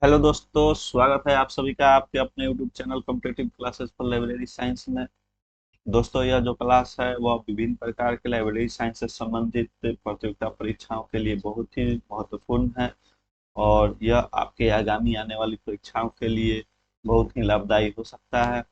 Hello दोस्तों, स्वागत है आप सभी का आपके अपने YouTube channel competitive classes for library science में। दोस्तों, यह जो क्लास है वह विभिन्न प्रकार के लाइब्रेरी साइंस से संबंधित प्रतियोगिता परीक्षाओं के लिए बहुत ही महत्वपूर्ण है और यह आपके आगामी आने वाली परीक्षाओं के लिए बहुत ही लाभदायी हो सकता है।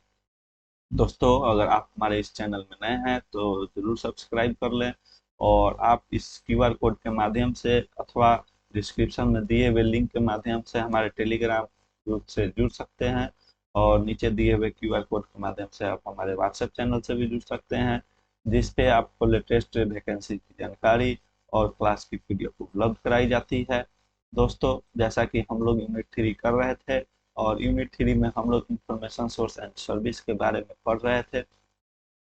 दोस्तों, अगर आप हमारे इस चैनल में नए हैं तो ज़रूर सब्सक्राइब कर लें और आप इस क्यूआर कोड के माध्यम से अथवा डिस्क्रिप्शन में दिए हुए लिंक के माध्यम से हमारे टेलीग्राम ग्रुप से जुड़ सकते हैं और नीचे दिए हुए क्यूआर कोड के माध्यम से आप हमारे व्हाट्सएप चैनल से भी जुड़ सकते हैं, जिस पे आपको लेटेस्ट वैकेंसी की जानकारी और क्लास की पीडीएफ उपलब्ध कराई जाती है। दोस्तों, जैसा कि हम लोग यूनिट 3 कर रहे थे और यूनिट 3 में हम लोग इंफॉर्मेशन सोर्स एंड सर्विस के बारे में पढ़ रहे थे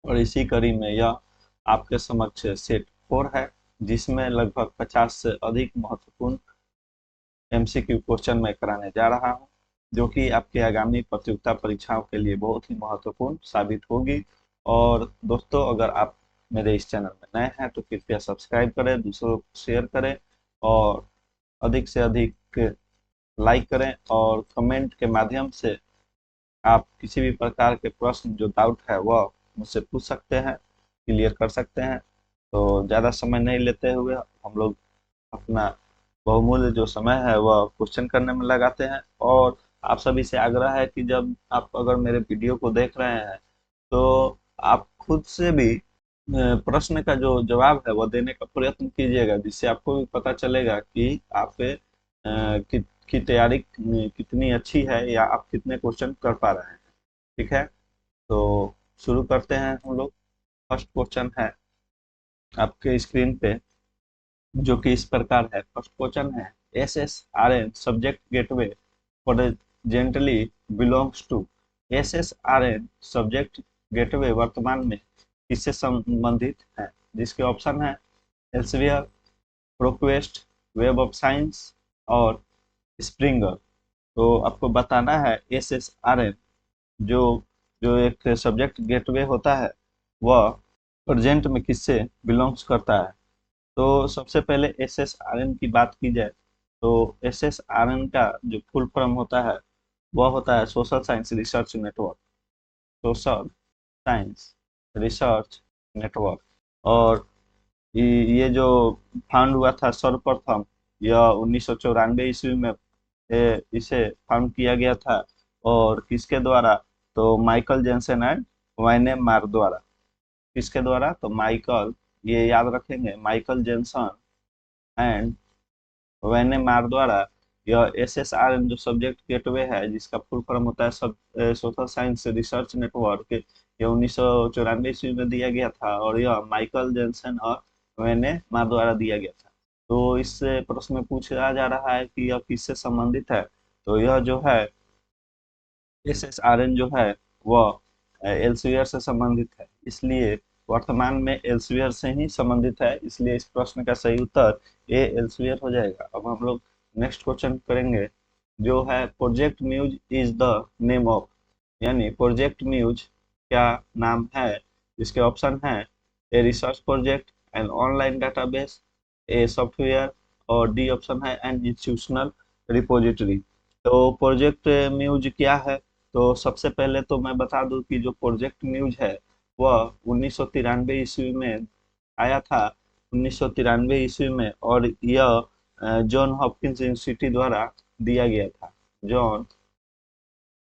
और इसी कड़ी में यह आपके समक्ष सेट 4 है, जिसमें लगभग 50 से अधिक महत्वपूर्ण एमसीक्यू क्वेश्चन मैं कराने जा रहा हूं, जो कि आपके आगामी प्रतियोगिता परीक्षाओं के लिए बहुत ही महत्वपूर्ण साबित होगी। और दोस्तों, अगर आप मेरे इस चैनल में नए हैं तो कृपया सब्सक्राइब करें, दूसरों को शेयर करें और अधिक से अधिक लाइक करें और कमेंट के माध्यम से आप किसी भी प्रकार के प्रश्न जो डाउट है वह मुझसे पूछ सकते हैं, क्लियर कर सकते हैं। तो ज़्यादा समय नहीं लेते हुए हम लोग अपना बहुमूल्य जो समय है वह क्वेश्चन करने में लगाते हैं। और आप सभी से आग्रह है कि जब आप अगर मेरे वीडियो को देख रहे हैं तो आप खुद से भी प्रश्न का जो जवाब है वह देने का प्रयत्न कीजिएगा, जिससे आपको भी पता चलेगा कि आप की तैयारी कितनी अच्छी है या आप कितने क्वेश्चन कर पा रहे हैं। ठीक है, तो शुरू करते हैं हम लोग। फर्स्ट क्वेश्चन है आपके स्क्रीन पे, जो कि इस प्रकार है। फर्स्ट क्वेश्चन है, S S R N subject gateway presently belongs to. S S R N subject gateway वर्तमान में किससे संबंधित है? जिसके ऑप्शन है Elsevier, ProQuest, web of science और स्प्रिंगर। तो आपको बताना है एस एस आर एन जो जो एक सब्जेक्ट गेटवे होता है वह प्रेजेंट में किससे बिलोंग्स करता है। तो सबसे पहले एस एस आर एन की बात की जाए तो एस एस आर एन का जो फुल फॉर्म होता है वह होता है social science research network. Social science research network. और ये जो फाउंड हुआ था सर्वप्रथम, यह 1994 ईस्वी में इसे फाउंड किया गया था। और किसके द्वारा? तो माइकल जेनसन एंड वाइने मार द्वारा। किसके द्वारा? तो माइकल, ये याद रखेंगे, माइकल जेनसन एंड वैने मार द्वारा यह एस एस आर एन जो सब्जेक्ट गेटवे है, जिसका फुल फॉर्म होता है सब सोशल साइंस रिसर्च नेटवर्क, ये 1994 ईस्वी में दिया गया था और यह माइकल जेनसन और वैने मार द्वारा दिया गया था। तो इस प्रश्न में पूछा जा रहा है कि यह किससे संबंधित है। तो यह जो है एस एस आर एन जो है वह एल्सेवियर से संबंधित है, इसलिए वर्तमान में एल्सेवियर से ही संबंधित है, इसलिए इस प्रश्न का सही उत्तर ए एल्सेवियर हो जाएगा। अब हम लोग नेक्स्ट क्वेश्चन करेंगे, जो है project Muse is the name of. यानी प्रोजेक्ट म्यूज क्या नाम है? इसके ऑप्शन है a research project, an online database, a software और डी ऑप्शन है एन इंस्टीट्यूशनल रिपोजिटरी। तो प्रोजेक्ट म्यूज क्या है? तो सबसे पहले तो मैं बता दूं कि जो प्रोजेक्ट म्यूज है वह 1993 ईस्वी में आया था। 1993 ईस्वी में, और यह जॉन हॉपकिंस यूनिवर्सिटी द्वारा दिया गया था। जॉन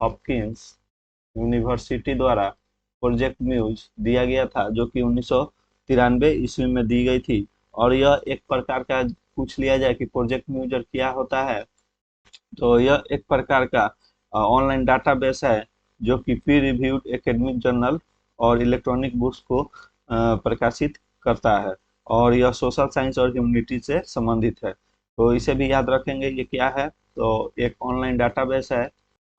हॉपकिंस यूनिवर्सिटी द्वारा प्रोजेक्ट म्यूज दिया गया था, जो कि 1993 ईस्वी में दी गई थी। और यह एक प्रकार का, पूछ लिया जाए कि प्रोजेक्ट म्यूज क्या होता है, तो यह एक प्रकार का ऑनलाइन डाटाबेस है जो कि पीर रिव्यूड एकेडमिक जर्नल और इलेक्ट्रॉनिक बुक्स को प्रकाशित करता है और यह सोशल साइंस और ह्यूमैनिटी से संबंधित है। तो इसे भी याद रखेंगे, ये क्या है? तो एक ऑनलाइन डाटाबेस है,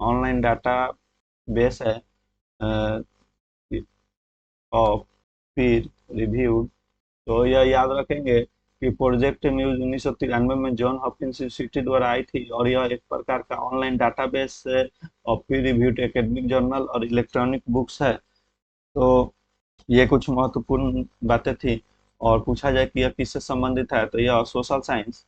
ऑनलाइन डाटाबेस है ऑफ पीर रिव्यूड। तो यह याद रखेंगे कि प्रोजेक्ट म्यूज 1993 में जॉन हॉपकिंस यूनिवर्सिटी द्वारा आई थी और यह एक प्रकार का online database of Pir reviewed academic journal और इलेक्ट्रॉनिक बुक्स है। तो ये कुछ महत्वपूर्ण बातें थी। और पूछा जाए कि यह किससे संबंधित है, तो यह सोशल साइंस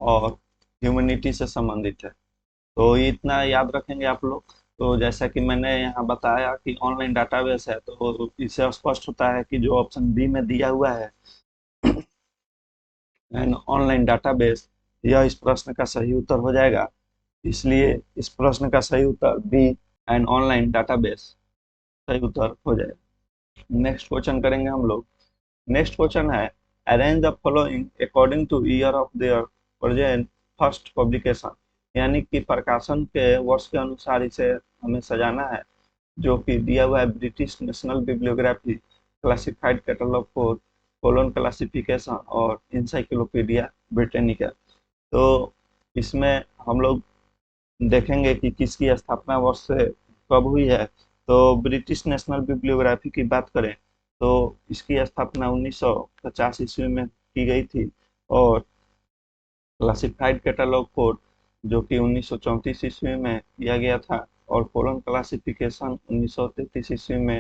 और ह्यूमैनिटी से संबंधित है। तो इतना याद रखेंगे आप लोग। तो जैसा कि मैंने यहाँ बताया कि ऑनलाइन डाटाबेस है, तो इससे स्पष्ट होता है कि जो ऑप्शन बी में दिया हुआ है एन ऑनलाइन डाटाबेस, यह इस प्रश्न का सही उत्तर हो जाएगा। इसलिए इस प्रश्न का सही उत्तर बी एन ऑनलाइन डाटाबेस सही उत्तर हो जाएगा। नेक्स्ट क्वेश्चन करेंगे हम लोग। नेक्स्ट क्वेश्चन है arrange the following according two year of their present first publication, यानी कि प्रकाशन के वर्ष के अनुसार इसे हमें सजाना है। जो कि दिया हुआ है British national bibliography, classified catalogue for colon classification और इंसाइक्लोपीडिया ब्रिटेनिका। तो इसमें हम लोग देखेंगे कि किसकी स्थापना वर्ष से कब हुई है। तो ब्रिटिश नेशनल बिब्लियोग्राफी की बात करें तो इसकी स्थापना 1950 ईस्वी में की गई थी, और क्लासिफाइड कैटलॉग कोड जो कि 1934 ईस्वी में किया गया था, और कोलन क्लासिफिकेशन 1933 ईस्वी में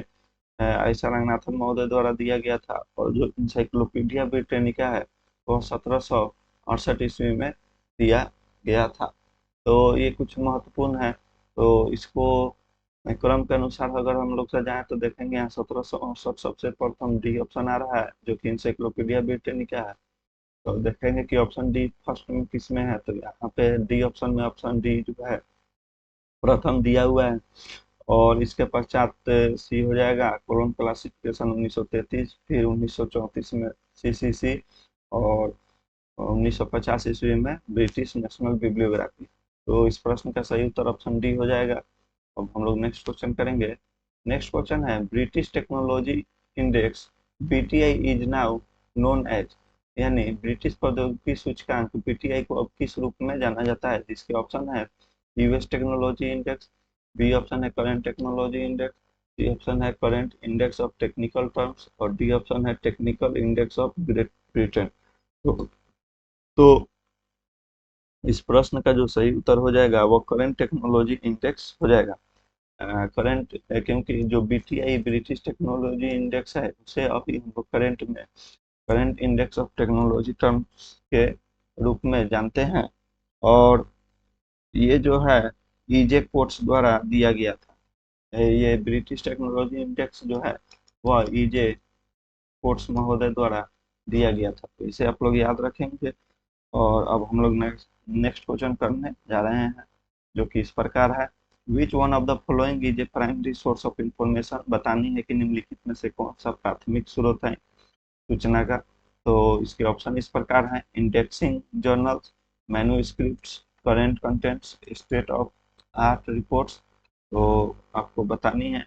ऐसा रंगनाथन महोदय द्वारा दिया गया था, और जो इंसाइक्लोपीडिया ब्रिटेनिका है वह 1768 ईस्वी में दिया गया था। तो ये कुछ महत्वपूर्ण है। तो इसको क्रम के अनुसार अगर हम लोग से जाए तो देखेंगे यहाँ 1768 सबसे प्रथम डी ऑप्शन आ रहा है जो कि इंसाइक्लोपीडिया ब्रिटेनिका है। तो देखेंगे कि ऑप्शन डी फर्स्ट में किस में है, तो यहाँ पे डी ऑप्शन में ऑप्शन डी जो है प्रथम दिया हुआ है। और इसके पश्चात सी हो जाएगा कोलोन क्लासिफिकेशन 1933, फिर 1934 में सीसीसी, और 1950 ईस्वी में ब्रिटिश नेशनल बिब्लियोग्राफी। तो इस प्रश्न का सही उत्तर ऑप्शन डी हो जाएगा। अब हम लोग नेक्स्ट क्वेश्चन करेंगे। नेक्स्ट क्वेश्चन है British technology index BTI is now known as, यानी ब्रिटिश प्रौद्योगिकी सूचकांक बीटीआई को अब किस रूप में जाना जाता है, जिसके ऑप्शन है US technology index, B option है current technology index, C option है current index of technical terms, और डी ऑप्शन है technical index of Great Britain. तो इस प्रश्न का जो सही उत्तर हो जाएगा वो करंट टेक्नोलॉजी इंडेक्स हो जाएगा। करंट क्योंकि जो बीटीआई ब्रिटिश टेक्नोलॉजी इंडेक्स है उसे अभी हम लोग करंट में current index of technology terms के रूप में जानते हैं। और ये जो है ईजे कोट्स द्वारा दिया गया था। ये ब्रिटिश टेक्नोलॉजी इंडेक्स जो है वह ईजे कोट्स महोदय द्वारा दिया गया था, तो इसे आप लोग याद रखेंगे। और अब हम लोग नेक्स्ट नेक्स्ट क्वेश्चन करने जा रहे हैं जो कि इस प्रकार है which one of the following is a primary source of information, बतानी है कि निम्नलिखित में से कौन सा प्राथमिक स्रोत है सूचना का। तो इसके ऑप्शन इस प्रकार हैं indexing journals, manuscripts, current contents, state of art reports. तो आपको बतानी है,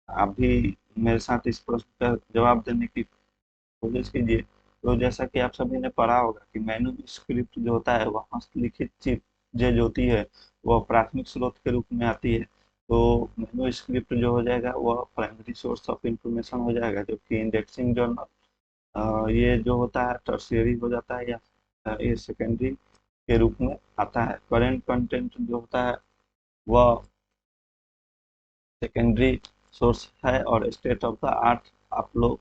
आप भी मेरे साथ इस प्रश्न का जवाब देने की कोशिश कीजिए। तो जैसा कि आप सभी ने पढ़ा होगा कि मैन्युस्क्रिप्ट जो होता है वह हस्तलिखित चीजें जो होती है वह प्राथमिक स्रोत के रूप में आती है। तो मैन्युस्क्रिप्ट जो हो जाएगा वह प्राइमरी सोर्स ऑफ इंफॉर्मेशन हो जाएगा, जबकि इंडेक्सिंग जर्नल ये जो होता है टर्शियरी हो जाता है, या ये सेकेंडरी के रूप में आता है। करेंट कंटेंट जो होता है वह सेकेंडरी सोर्स है, और स्टेट ऑफ द आर्ट आप लोग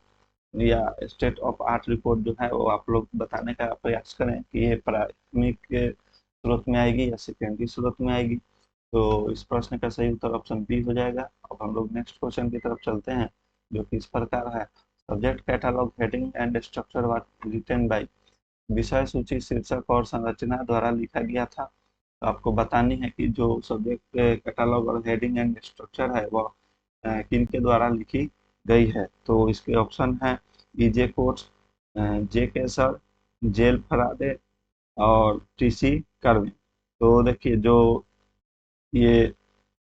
या स्टेट ऑफ आर्ट रिपोर्ट जो है वो आप लोग बताने का प्रयास करें कि ये प्राथमिक के स्रोत में आएगी या सेकेंडरी स्रोत में आएगी। तो इस प्रश्न का सही उत्तर ऑप्शन बी हो जाएगा। अब हम लोग नेक्स्ट क्वेश्चन की तरफ चलते हैं जो कि इस प्रकार है subject catalogue heading and structure was written by, विषय सूची शीर्षक और संरचना द्वारा लिखा गया था। तो आपको बतानी है कि जो सब्जेक्ट कैटलॉग और हेडिंग एंड स्ट्रक्चर है वह किन के द्वारा लिखी गई है। तो इसके ऑप्शन है ईजे कोट्स, जे केसर, जेल फराडे, और टीसी कर्वे। तो देखिए जो ये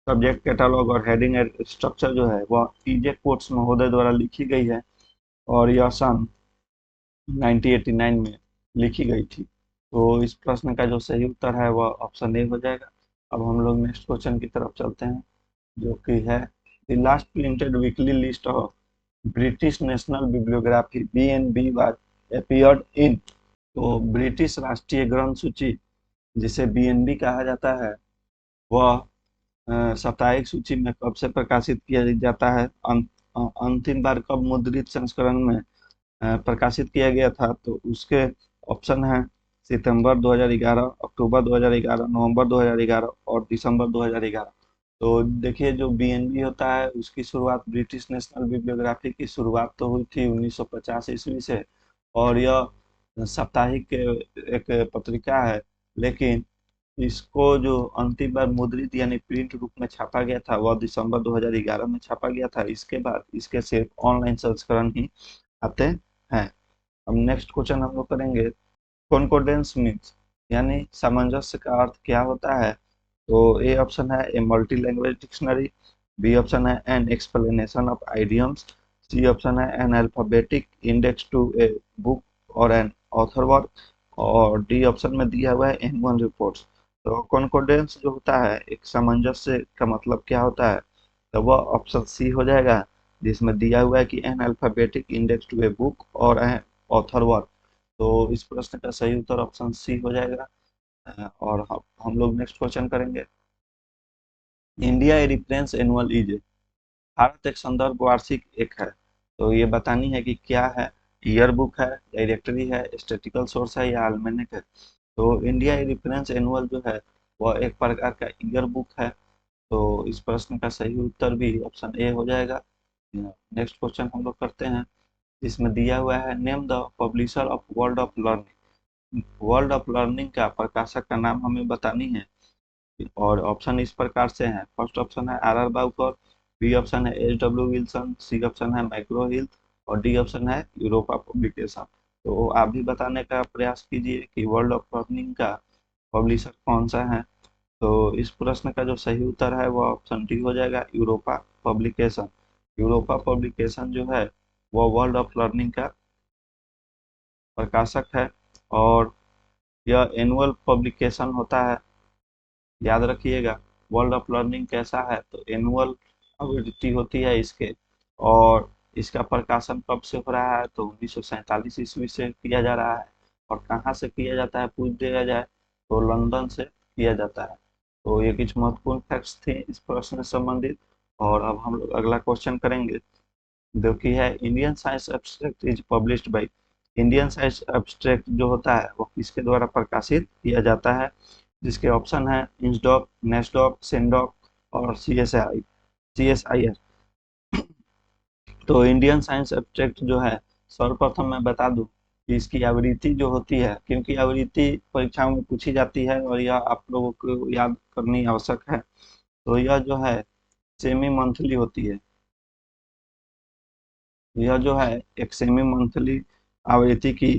सब्जेक्ट कैटलॉग और हेडिंग एंड स्ट्रक्चर जो है वह ईजे कोट्स महोदय द्वारा लिखी गई है, और यह सन 1989 में लिखी गई थी। तो इस प्रश्न का जो सही उत्तर है वह ऑप्शन ए हो जाएगा। अब हम लोग नेक्स्ट क्वेश्चन की तरफ चलते हैं जो कि है the last printed weekly list of British national bibliography BNB was appeared in. तो ब्रिटिश राष्ट्रीय ग्रंथ सूची जिसे BNB कहा जाता है वह साप्ताहिक सूची में कब से प्रकाशित किया जाता है, अंतिम बार कब मुद्रित संस्करण में प्रकाशित किया गया था। तो उसके ऑप्शन है सितंबर 2011, अक्टूबर 2011, नवंबर 2011 और दिसंबर 2011। तो देखिए, जो बीएनबी होता है उसकी शुरुआत, ब्रिटिश नेशनल बिब्लियोग्राफी की शुरुआत तो हुई थी 1950 ईस्वी से, और यह साप्ताहिक एक पत्रिका है। लेकिन इसको जो अंतिम बार मुद्रित यानी प्रिंट रूप में छापा गया था वह दिसंबर 2011 में छापा गया था। इसके बाद इसके सिर्फ ऑनलाइन संस्करण ही आते हैं। अब नेक्स्ट क्वेश्चन हम लोग करेंगे, कॉन्कोर्डेंस मीन्स यानी सामंजस्य का अर्थ क्या होता है। तो ए ऑप्शन है a multi language dictionary, B option है an explanation of idioms, C option है an alphabetic index to a book और एन ऑथर वर्क, और डी ऑप्शन में दिया हुआ है एनुअल रिपोर्ट्स। तो कॉन्कोर्डेंस जो होता है, एक सामंजस्य का मतलब क्या होता है, तो वह ऑप्शन सी हो जाएगा, जिसमें दिया हुआ है कि an alphabetic index to a book और एन ऑथर वर्क। तो इस प्रश्न का सही उत्तर ऑप्शन सी हो जाएगा। और हम लोग नेक्स्ट क्वेश्चन करेंगे, India a reference annual is, Bharat एक संदर्भ वार्षिक एक है। तो ये बतानी है कि क्या है, ईयर बुक है, डायरेक्टरी है, स्टैटिकल सोर्स है या अल्मेनिक है। तो इंडिया ए रेफरेंस एनुअल जो है वह एक प्रकार का ईयर बुक है। तो इस प्रश्न का सही उत्तर भी ऑप्शन ए हो जाएगा। नेक्स्ट क्वेश्चन हम लोग करते हैं, इसमें दिया हुआ है name the publisher of world of learning, world of learning का प्रकाशक का नाम हमें बतानी है। और ऑप्शन इस प्रकार से हैं, फर्स्ट ऑप्शन है R R Bowker, B option है H W Wilson, C option है मैक्रो हिल और डी ऑप्शन है यूरोपा पब्लिकेशन। तो आप भी बताने का प्रयास कीजिए कि वर्ल्ड ऑफ लर्निंग का पब्लिशर कौन सा है। तो इस प्रश्न का जो सही उत्तर है वह ऑप्शन डी हो जाएगा, यूरोपा पब्लिकेशन। यूरोपा पब्लिकेशन जो है वह वर्ल्ड ऑफ लर्निंग का प्रकाशक है, और यह एनुअल पब्लिकेशन होता है। याद रखिएगा, वर्ल्ड ऑफ लर्निंग कैसा है, तो एनुअल आवृत्ति होती है इसके, और इसका प्रकाशन कब से हो रहा है, तो 1947 ईस्वी से किया जा रहा है। और कहाँ से किया जाता है पूछ दिया जाए तो लंदन से किया जाता है। तो ये कुछ महत्वपूर्ण फैक्ट्स थे इस प्रश्न से संबंधित। और अब हम लोग अगला क्वेश्चन करेंगे, जो कि है Indian science abstract is published by, Indian science abstract जो होता है वो किसके द्वारा प्रकाशित किया जाता है, जिसके ऑप्शन है इंसडॉक, नेस्डॉक, सेंडॉक और सी एस आई आर। तो इंडियन साइंस एब्स्ट्रैक्ट जो है, सर्वप्रथम मैं बता दूं कि इसकी आवृत्ति जो होती है, क्योंकि आवृत्ति परीक्षाओं में पूछी जाती है और यह आप लोगों को याद करनी आवश्यक है। तो यह जो है सेमी मंथली होती है, यह जो है एक सेमी मंथली आवृत्ति की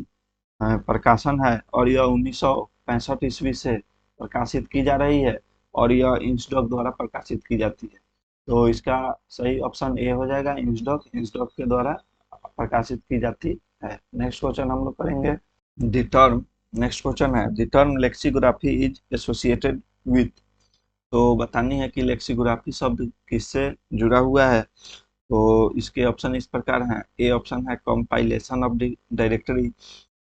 प्रकाशन है, और यह 1965 ईस्वी से प्रकाशित की जा रही है, और यह इंसडॉक द्वारा प्रकाशित की जाती है। तो इसका सही ऑप्शन ए हो जाएगा, इंसडॉक, इंसडॉक के द्वारा प्रकाशित की जाती है। नेक्स्ट क्वेश्चन हम लोग करेंगे, द टर्म, नेक्स्ट क्वेश्चन है the term lexicography is associated with. तो बतानी है कि लेक्सियोग्राफी शब्द किससे जुड़ा हुआ है। तो इसके ऑप्शन इस प्रकार हैं, ए ऑप्शन है compilation of directory,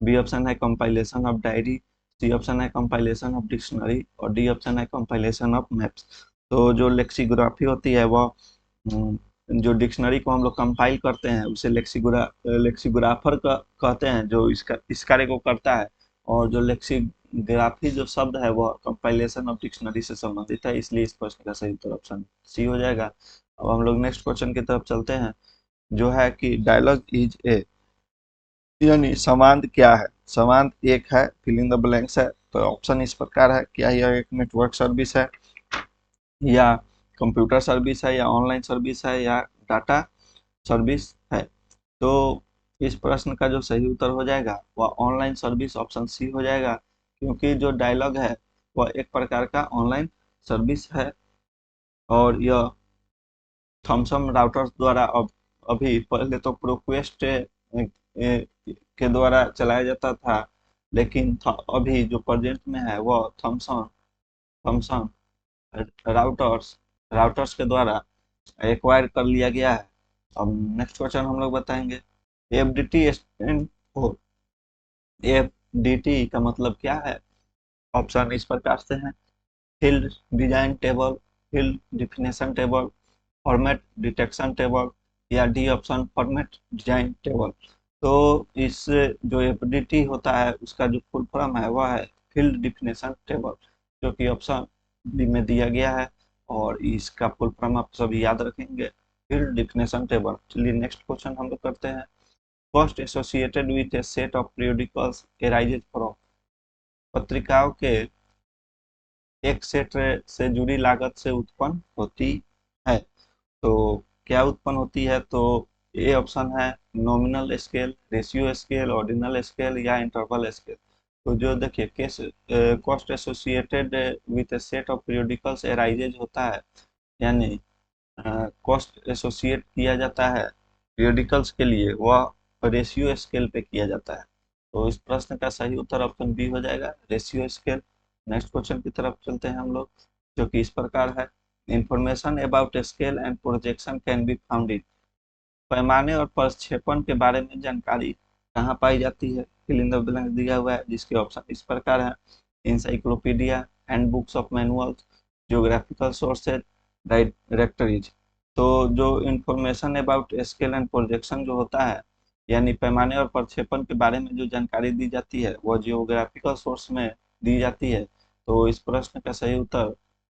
B option है compilation of diary, C option है कंपाइलेशन ऑफ डिक्शनरी और डी ऑप्शन है कंपाइलेशन ऑफ मैप्स। तो जो लेक्सियोग्राफी होती है वह जो डिक्शनरी को हम लोग कंपाइल करते हैं उसे लेक्सियोग्राफर का कहते हैं, जो इसका इस कार्य को करता है। और जो लेक्सियोग्राफी जो शब्द है वह कंपाइलेशन ऑफ डिक्शनरी से संबंधित है, इसलिए इस प्रश्न का सही उत्तर ऑप्शन सी हो जाएगा। अब हम लोग नेक्स्ट क्वेश्चन की तरफ चलते हैं, जो है कि डायलॉग इज ए, यानी समांत क्या है। समांत एक है, फिल इन द ब्लैंक्स है। तो ऑप्शन इस प्रकार है, क्या यह एक नेटवर्क सर्विस है, या कंप्यूटर सर्विस है, या ऑनलाइन सर्विस है, या डाटा सर्विस है। तो इस प्रश्न का जो सही उत्तर हो जाएगा वह ऑनलाइन सर्विस, ऑप्शन सी हो जाएगा, क्योंकि जो डायलॉग है वह एक प्रकार का ऑनलाइन सर्विस है, और यह थॉमसन राउटर्स द्वारा अभी पहले तो प्रोक्वेस्ट के द्वारा चलाया जाता था, लेकिन अभी जो प्रेजेंट में है वह थॉमसन थॉमसन राउटर्स राउटर्स के द्वारा एक्वायर कर लिया गया है। अब नेक्स्ट क्वेश्चन हम लोग बताएंगे, एफडीटी स्टैंड फॉर, एफडीटी का मतलब क्या है। ऑप्शन इस प्रकार से हैं, field design table, field definition table, format detection table या D option format design table. तो इस जो एफडीटी होता है उसका जो फुल फॉर्म है वह है फील्ड डिफिनेशन टेबल, जो कि ऑप्शन बी में दिया गया है, और इसका फुल फॉर्म आप सभी याद रखेंगे, फील्ड डिफिनेशन टेबल। चलिए नेक्स्ट क्वेश्चन हम लोग करते हैं। Cost associated with A set of periodicals arises from, पत्रिकाओं के एक सेट से जुड़ी लागत से उत्पन्न होती है। तो क्या उत्पन्न होती है? तो ए ऑप्शन है nominal scale, ratio scale, ordinal scale या इंटरवल स्केल। तो जो देखिए case cost associated with A set of periodicals arises होता है, यानी कॉस्ट एसोसिएट किया जाता है periodicals के लिए, वह रेशियो स्केल पे किया जाता है। तो इस प्रश्न का सही उत्तर ऑप्शन बी हो जाएगा, रेशियो स्केल। नेक्स्ट क्वेश्चन की तरफ चलते हैं हम लोग, जो कि इस प्रकार है। Information about scale and projection can be found in, पैमाने और प्रक्षेपण के बारे में जानकारी कहाँ पाई जाती है? फिल इन द ब्लैंक दिया हुआ है, जिसके ऑप्शन इस प्रकार है। Encyclopedia, hand books of manuals, geographical sources, directories. तो जो information about scale and projection जो होता है, यानी पैमाने और प्रक्षेपण के बारे में जो जानकारी दी जाती है वह जियोग्राफिकल सोर्स में दी जाती है। तो इस प्रश्न का सही उत्तर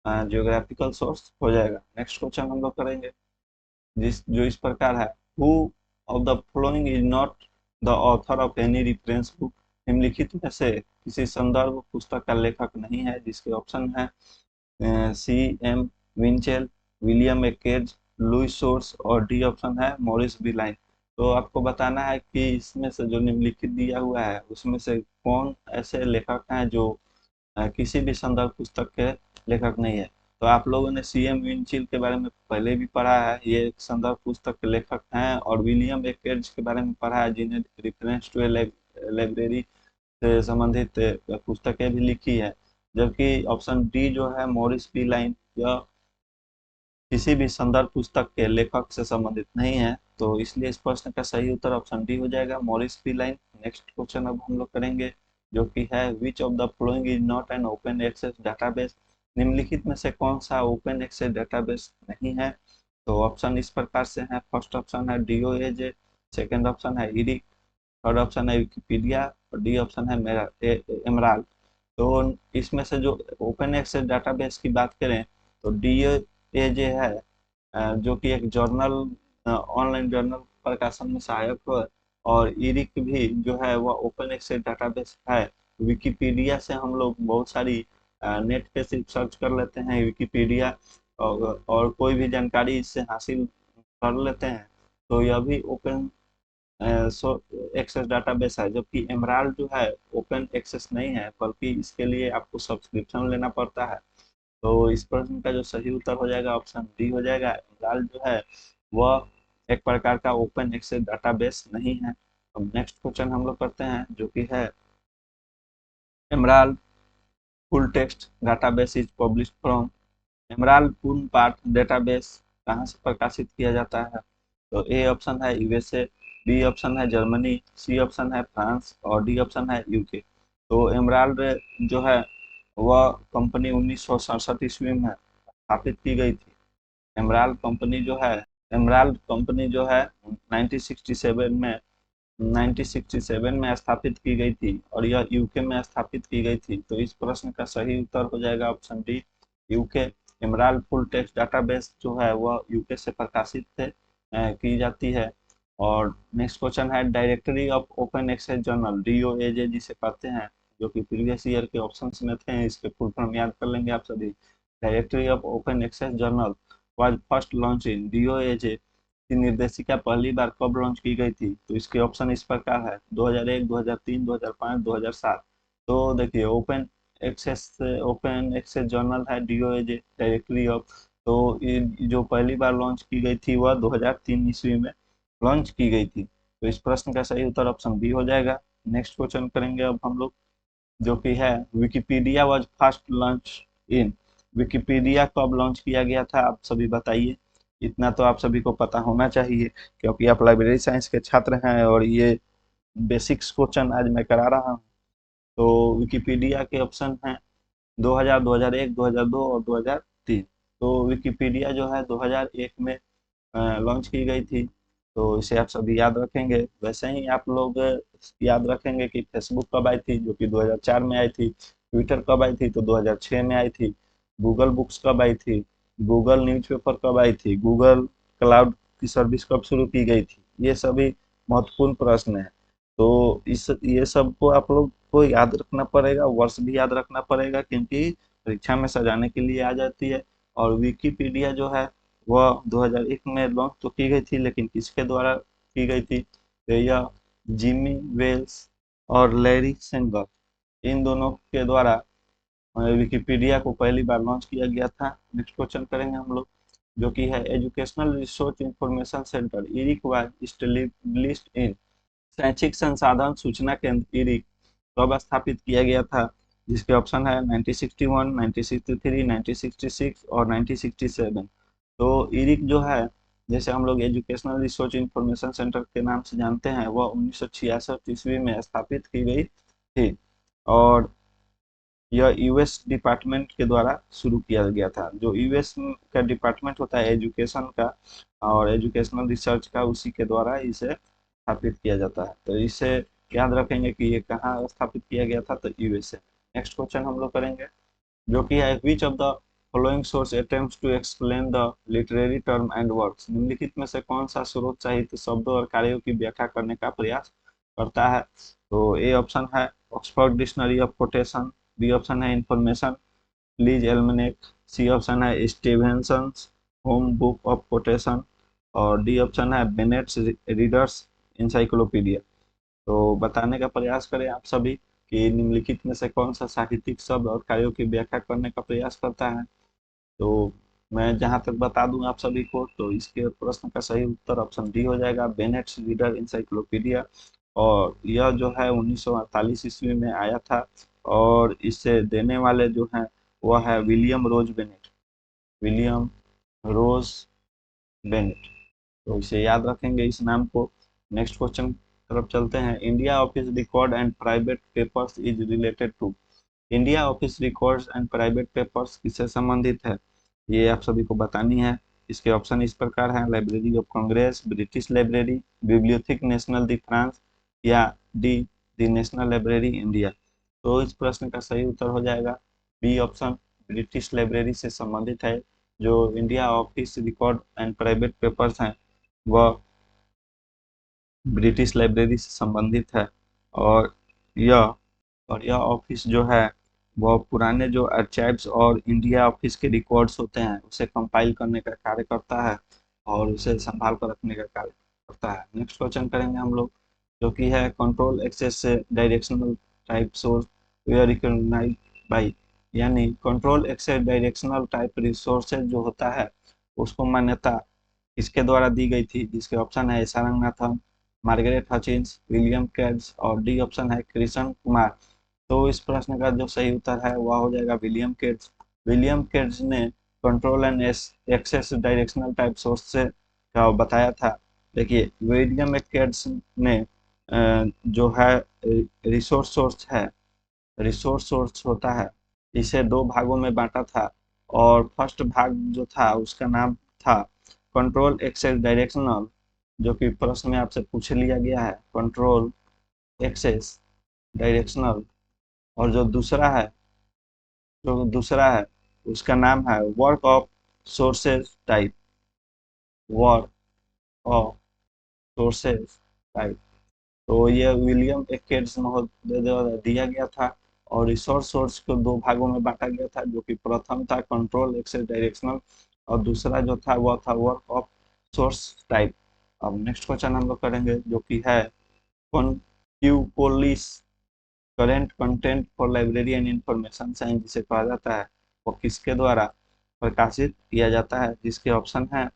जियोग्राफिकल सोर्स हो जाएगा। नेक्स्ट क्वेश्चन हम लोग करेंगे, जिस जो इस प्रकार है। Who of the following is not the author of any reference book, निम्नलिखित में से किसी संदर्भ पुस्तक का लेखक नहीं है, जिसके ऑप्शन है C M Winchell, William Akes, Louis Shores, और डी ऑप्शन है मॉरिस बी लाइन। तो आपको बताना है कि इसमें से जो निम्नलिखित दिया हुआ है उसमें से कौन ऐसे लेखक हैं जो किसी भी संदर्भ पुस्तक के लेखक नहीं है। तो आप लोगों ने सीएम विंचिल के बारे में पहले भी पढ़ा है, ये एक संदर्भ पुस्तक के लेखक हैं, और विलियम एकेज के बारे में पढ़ा है, जिन्हें रेफरेंस टू लाइब्रेरी से संबंधित पुस्तकें भी लिखी है। जबकि ऑप्शन डी जो है मॉरिस बी लाइन, यह किसी भी संदर्भ पुस्तक के लेखक से संबंधित नहीं है। तो इसलिए इस प्रश्न का सही उत्तर ऑप्शन डी हो जाएगा, Maurice B Line. Next question अब हम लोग करेंगे, जो कि है which of the following is not an open access database, निम्नलिखित में से कौन सा ओपन एक्सेस डाटाबेस नहीं है? तो ऑप्शन इस प्रकार से है। फर्स्ट ऑप्शन है डीओएजे, सेकंड ऑप्शन है इरिक, थर्ड ऑप्शन है विकिपीडिया, और डी ऑप्शन है मेरा एमराल्ड। तो इसमें से जो ओपन एक्सेस डाटाबेस की बात करें तो डीओएजे है, जो कि एक जर्नल, ऑनलाइन जर्नल प्रकाशन में सहायक है, और इरिक भी जो है वह ओपन एक्सेस डाटाबेस है। विकिपीडिया से हम लोग बहुत सारी नेट पे सिर्फ सर्च कर लेते हैं विकिपीडिया, और कोई भी जानकारी इससे हासिल कर लेते हैं। तो यह भी ओपन एक्सेस डाटाबेस है, जबकि एमराल्ड जो है ओपन एक्सेस नहीं है, बल्कि इसके लिए आपको सब्सक्रिप्शन लेना पड़ता है। तो इस प्रश्न का जो सही उत्तर हो जाएगा ऑप्शन डी हो जाएगा, एमराल्ड जो है वह एक प्रकार का ओपन एक्सेस डाटाबेस नहीं है। अब नेक्स्ट क्वेश्चन हम लोग करते हैं, जो कि है emerald full text database is published from, emerald पूर्ण पाठ डेटाबेस कहाँ से प्रकाशित किया जाता है? तो ए ऑप्शन है यूएसए, बी ऑप्शन है जर्मनी, सी ऑप्शन है फ्रांस, और डी ऑप्शन है यूके। तो एमराल्ड जो है वह कंपनी 1967 ईस्वी में स्थापित की गई थी। एमराल्ड कंपनी जो है, एमराल्ड कंपनी जो है 1967 में 1967 में स्थापित की गई थी, और यह यूके में स्थापित की गई थी। तो इस प्रश्न का सही उत्तर हो जाएगा option D, UK. Emerald full text database जो है वह यूके से प्रकाशित की जाती है। और नेक्स्ट क्वेश्चन है directory of open access journal, DOAJ जिसे कहते हैं, जो कि प्रीवियस ईयर के ऑप्शंस में थे, इसके फुल फॉर्म याद कर लेंगे आप सभी। Directory of open access journal was first launch in, DOAJ की निर्देशिका पहली बार कब लॉन्च की गई थी? तो इसके ऑप्शन इस प्रकार है 2001, 2003, 2005, 2007। तो देखिए ओपन एक्सेस जर्नल है डीओएजे डायरेक्टरी ऑफ, तो ये जो पहली बार लॉन्च की गई थी वह 2003 ईस्वी में लॉन्च की गई थी। तो इस प्रश्न का सही उत्तर ऑप्शन बी हो जाएगा। नेक्स्ट क्वेश्चन करेंगे अब हम लोग, जो कि है Wikipedia was first launch in, Wikipedia कब लॉन्च किया गया था आप सभी बताइए। इतना तो आप सभी को पता होना चाहिए, क्योंकि आप लाइब्रेरी साइंस के छात्र हैं, और ये बेसिक्स क्वेश्चन आज मैं करा रहा हूँ। तो विकिपीडिया के ऑप्शन हैं 2000, 2001, 2002 और 2003। तो विकिपीडिया जो है 2001 में लॉन्च की गई थी। तो इसे आप सभी याद रखेंगे। वैसे ही आप लोग याद रखेंगे कि फेसबुक कब आई थी, जो कि 2004 में आई थी। ट्विटर कब आई थी, तो 2006 में आई थी। गूगल बुक्स कब आई थी, गूगल न्यूज़पेपर कब आई थी, गूगल क्लाउड की सर्विस कब शुरू की गई थी। ये सभी महत्वपूर्ण प्रश्न है। तो इस ये सब को आप लोग को याद रखना पड़ेगा, वर्ष भी याद रखना पड़ेगा, क्योंकि परीक्षा में सजाने के लिए आ जाती है। और विकिपीडिया जो है वह 2001 में लॉन्च तो की गई थी, लेकिन किसके द्वारा की गई थी, तो यह जिमी वेल्स और लैरी सेंगर, इन दोनों के द्वारा विकिपीडिया को पहली बार लॉन्च किया गया था। नेक्स्ट क्वेश्चन करेंगे हम लोग, जो कि है educational resource information centre Eric was established in, शैक्षिक संसाधन सूचना केंद्र इरिक कब स्थापित किया गया था, जिसके ऑप्शन है 1961, 1963, 1966 और 1967। तो इरिक जो है, जैसे हम लोग एजुकेशनल रिसर्च इंफॉर्मेशन सेंटर के नाम से जानते हैं, वह 1966 ईस्वी में स्थापित की गई थी। और यह यूएस डिपार्टमेंट के द्वारा शुरू किया गया था। जो यूएस का डिपार्टमेंट होता है एजुकेशन का और एजुकेशनल रिसर्च का, उसी के द्वारा इसे स्थापित किया जाता है। तो इसे याद रखेंगे कि ये कहाँ स्थापित किया गया था, तो यूएसए। नेक्स्ट क्वेश्चन हम लोग करेंगे, जो कि है which of the following source attempts to explain the literary term and works, निम्नलिखित में से कौन सा स्रोत साहित्य शब्दों और कार्यों की व्याख्या करने का प्रयास करता है। तो ए ऑप्शन है Oxford dictionary of quotation, B option है information please almanac, C option है Stevenson's home book of quotation, और डी ऑप्शन है बेनेट्स रीडर्स इंसाइक्लोपीडिया। तो बताने का प्रयास करें आप सभी कि निम्नलिखित में से कौन सा साहित्यिक शब्द और कार्यों की व्याख्या करने का प्रयास करता है। तो मैं जहां तक बता दूं आप सभी को, तो इसके प्रश्न का सही उत्तर ऑप्शन डी हो जाएगा, बेनेट्स रीडर इंसाइक्लोपीडिया। और यह जो है 1948 ईस्वी में आया था, और इसे देने वाले जो हैं वह है विलियम रोज बेनेट, विलियम रोज बेनेट। तो इसे याद रखेंगे इस नाम को। नेक्स्ट क्वेश्चन तरफ चलते हैं, India office record and private papers is related to, India office records and private papers किससे संबंधित है, ये आप सभी को बतानी है। इसके ऑप्शन इस प्रकार हैं, Library of Congress, British Library, Bibliotheque National de France, या D the National Library India. तो इस प्रश्न का सही उत्तर हो जाएगा बी ऑप्शन, ब्रिटिश लाइब्रेरी से संबंधित है। जो India office record and private papers हैं वह ब्रिटिश लाइब्रेरी से संबंधित है। और यह यह ऑफिस जो है वह पुराने जो आर्काइव्स और इंडिया ऑफिस के रिकॉर्ड्स होते हैं उसे कंपाइल करने का कार्य करता है और उसे संभाल कर रखने का कार्य करता है। नेक्स्ट क्वेश्चन करेंगे हम लोग, जो कि है कंट्रोल एक्सेस से डायरेक्शनल टाइप सोर्स वे आर रिकॉग्नाइज्ड बाय, यानी control access directional type resources जो होता है उसको मान्यता किसके द्वारा दी गई थी, जिसके ऑप्शन है S R Ranganathan, Margaret Hutchins, William Katz, और डी ऑप्शन है कृष्ण कुमार। तो इस प्रश्न का जो सही उत्तर है वह हो जाएगा विलियम केट्स। विलियम केट्स ने control and access directional type source से का बताया था। देखिए विलियम केट्स ने जो है रिसोर्स सोर्स है, रिसोर्स सोर्स होता है, इसे दो भागों में बांटा था। और फर्स्ट भाग जो था उसका नाम था कंट्रोल एक्सेस डायरेक्शनल, जो कि प्रश्न में आपसे पूछ लिया गया है, कंट्रोल एक्सेस डायरेक्शनल। और जो दूसरा है उसका नाम है work of sources type, work of sources type. तो ये विलियम एक्केट्स महोदय द्वारा दिया गया था। और रिसोर्स सोर्स को दो भागों में बांटा गया था, जो कि प्रथम था कंट्रोल एक्सेस डायरेक्शनल और दूसरा जो था वह था वर्क ऑफ सोर्स टाइप। अब नेक्स्ट क्वेश्चन हम लोग करेंगे, जो कि है कॉन्क्यूपोलिस current content for library and information science जिसे कहा जाता है, वो किसके द्वारा प्रकाशित किया जाता है, जिसके ऑप्शन है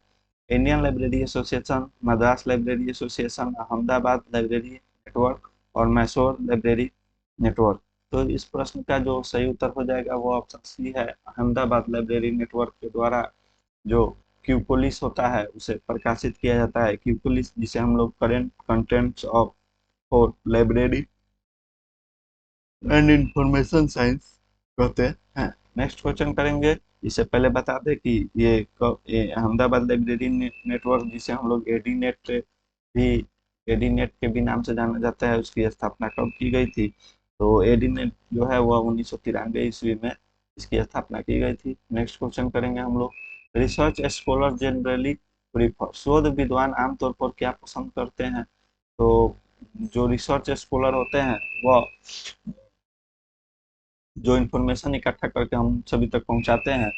Indian library association, Madras library association, Ahmedabad library network और मैसूर लाइब्रेरी नेटवर्क। तो इस प्रश्न का जो सही उत्तर हो जाएगा वो ऑप्शन सी है, अहमदाबाद लाइब्रेरी नेटवर्क के द्वारा जो क्यूपोलिस होता है उसे प्रकाशित किया जाता है। क्यूपोलिस जिसे हम लोग current contents of for library and information science कहते हैं। नेक्स्ट क्वेश्चन करेंगे, इससे पहले बता दें कि ये अहमदाबाद लाइब्रेरी नेटवर्क जिसे हम लोग एडी नेट भी एडीनेट के भी नाम से जाना जाता है, उसकी स्थापना कब की गई थी? तो एडीनेट जो है वह 1993 ईस्वी में इसकी स्थापना की गई थी। नेक्स्ट क्वेश्चन करेंगे हम लोग। रिसर्च स्कॉलर जनरली प्रीफर, शोध विद्वान आमतौर पर क्या पसंद करते हैं? तो जो रिसर्च स्कॉलर होते हैं वह जो इन्फॉर्मेशन इकट्ठा करके हम सभी तक पहुंचाते हैं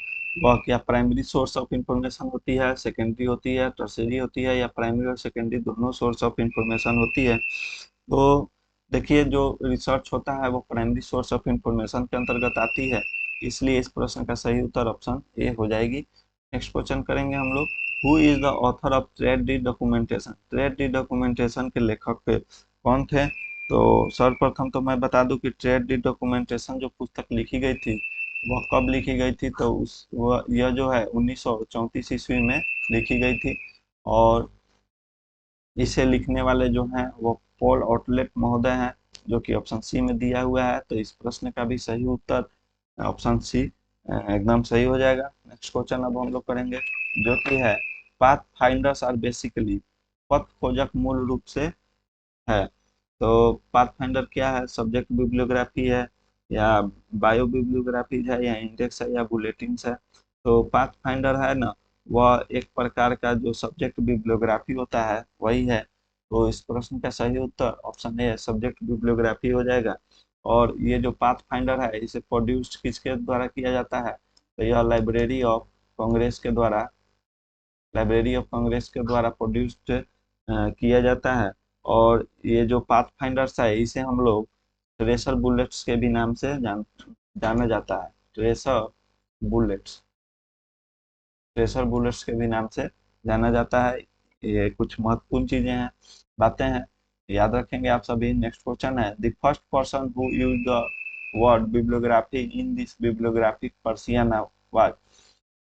वह क्या प्राइमरी सोर्स ऑफ इंफॉर्मेशन होती है, सेकेंडरी होती है, टर्शियरी होती है, या प्राइमरी और सेकेंडरी दोनों सोर्स ऑफ इंफॉर्मेशन होती है? तो देखिए, जो रिसर्च होता है वो प्राइमरी सोर्स ऑफ इंफॉर्मेशन के अंतर्गत आती है, इसलिए इस प्रश्न का सही उत्तर ऑप्शन ए हो जाएगी। नेक्स्ट क्वेश्चन करेंगे हम लोग। Who is the author of trade D documentation? Trade D documentation के लेखक कौन थे? तो सर्वप्रथम तो मैं बता दूं कि ट्रेड डी डॉक्यूमेंटेशन जो पुस्तक लिखी गई थी वह कब लिखी गई थी? तो उस वह यह जो है 1934 ईस्वी में लिखी गई थी, और इसे लिखने वाले जो हैं वो पॉल आउटलेट महोदय हैं, जो कि ऑप्शन सी में दिया हुआ है। तो इस प्रश्न का भी सही उत्तर ऑप्शन सी एकदम सही हो जाएगा। नेक्स्ट क्वेश्चन अब हम लोग करेंगे, जो कि है पाथ फाइंडर्स आर बेसिकली, पथ खोजक मूल रूप से है। तो पाथफाइंडर क्या है? सब्जेक्ट बिब्लियोग्राफी है, या बायो बिब्लियोग्राफी है, या इंडेक्स है, या बुलेटिन्स है? तो पाथफाइंडर है ना, वह एक प्रकार का जो सब्जेक्ट बिब्लियोग्राफी होता है वही है। तो इस प्रश्न का सही उत्तर ऑप्शन ए है, सब्जेक्ट बिब्लियोग्राफी हो जाएगा। और ये जो पाथफाइंडर है इसे प्रोड्यूस्ड किसके द्वारा किया जाता है? तो यह लाइब्रेरी ऑफ कांग्रेस के द्वारा प्रोड्यूस्ड किया जाता है। और ये जो पाथ फाइंडर्स है इसे हम लोग ट्रेसर बुलेट्स के भी नाम से जाना जाता है। बुलेट्स ट्रेसर बुलेट्स के भी नाम से जाना जाता है। ये कुछ महत्वपूर्ण चीजें हैं, बातें हैं, याद रखेंगे आप सभी। नेक्स्ट क्वेश्चन है, the first person who use the word bibliography in this bibliographic Parisiana was,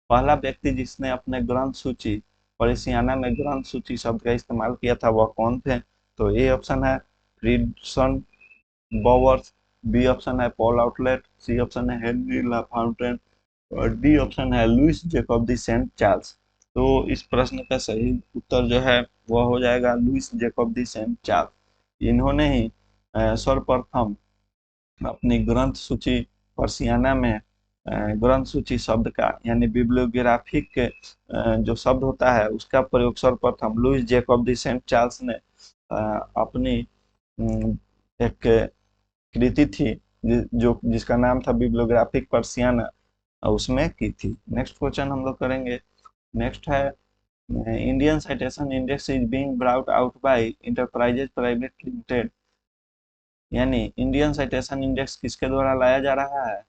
पहला व्यक्ति जिसने अपने ग्रंथ सूची पर्सियाना में ग्रंथ सूची शब्द का इस्तेमाल किया था वह कौन थे? तो ए ऑप्शन है फ्रीडसन बॉवर्थ, बी ऑप्शन है पॉल आउटलेट, सी ऑप्शन है हेनरी लाफाउंटेन, और डी ऑप्शन है लुइस जेकब दी सेंट चार्ल्स। तो इस प्रश्न का सही उत्तर जो है वह हो जाएगा लुइस जेकब दी सेंट चार्ल्स। इन्होंने ही सर्वप्रथम अपनी ग्रंथ सूची पर्सियाना में ग्रंथ सूची शब्द का यानी बिब्लियोग्राफिक जो शब्द होता है उसका प्रयोग सर्वप्रथम लुइस जेकब दी सेंट चार्ल्स ने अपनी एक कृति थी जो जिसका नाम था बिब्लियोग्राफिक पर्सियाना, उसमें की थी। नेक्स्ट क्वेश्चन हम लोग करेंगे। नेक्स्ट है, Indian citation index is being brought out by enterprises private limited, यानी इंडियन साइटेशन इंडेक्स किसके द्वारा लाया जा रहा है?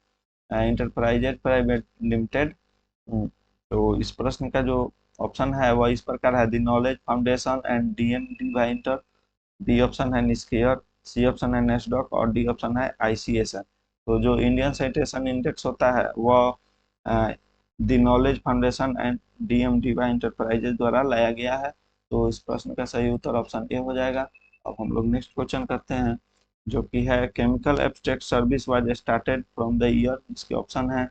Enterprises private limited. तो इस प्रश्न का जो ऑप्शन है वह इस प्रकार है, the knowledge foundation and DMD by inter, B option है निस्केयर, सी ऑप्शन है नेस्डॉक, और डी ऑप्शन है आईसीएसएन। तो जो इंडियन साइटेशन इंडेक्स होता है वह the knowledge foundation and DMD by enterprises द्वारा लाया गया है। तो इस प्रश्न का सही उत्तर ऑप्शन ए हो जाएगा। अब हम लोग नेक्स्ट क्वेश्चन करते हैं, जो कि है chemical abstract service was started from the year, इसके ऑप्शन है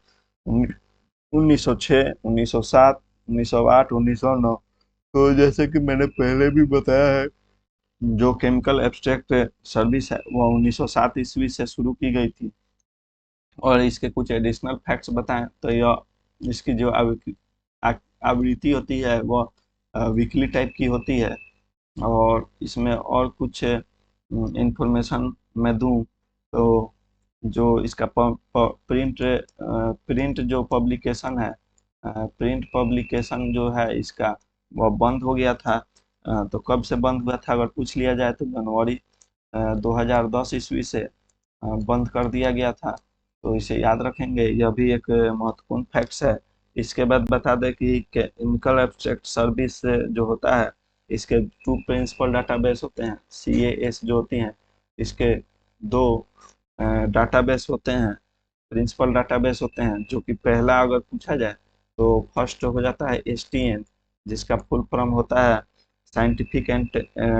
1906, 1907, 1908, 1909। तो जैसे कि मैंने पहले भी बताया है, जो केमिकल एब्स्ट्रैक्ट सर्विस है वह 1907 ईस्वी से शुरू की गई थी। और इसके कुछ एडिशनल फैक्ट्स बताएं तो यह इसकी जो आवृत्ति होती है वह वीकली टाइप की होती है। और इसमें और कुछ इंफॉर्मेशन मैं दूं तो जो इसका प्रिंट जो पब्लिकेशन है, प्रिंट पब्लिकेशन जो है इसका वह बंद हो गया था। तो कब से बंद हुआ था अगर पूछ लिया जाए तो जनवरी 2010 ईस्वी से बंद कर दिया गया था। तो इसे याद रखेंगे, यह भी एक महत्वपूर्ण फैक्ट्स है। इसके बाद बता दें कि केमिकल एब्स्ट्रैक्ट सर्विस जो होता है इसके टू प्रिंसिपल डाटाबेस होते हैं, CAS जो होती हैं, इसके दो डाटाबेस होते हैं, प्रिंसिपल डाटाबेस होते हैं। जो कि पहला अगर पूछा जाए तो फर्स्ट हो जाता है STN, जिसका फुल फॉर्म होता है scientific and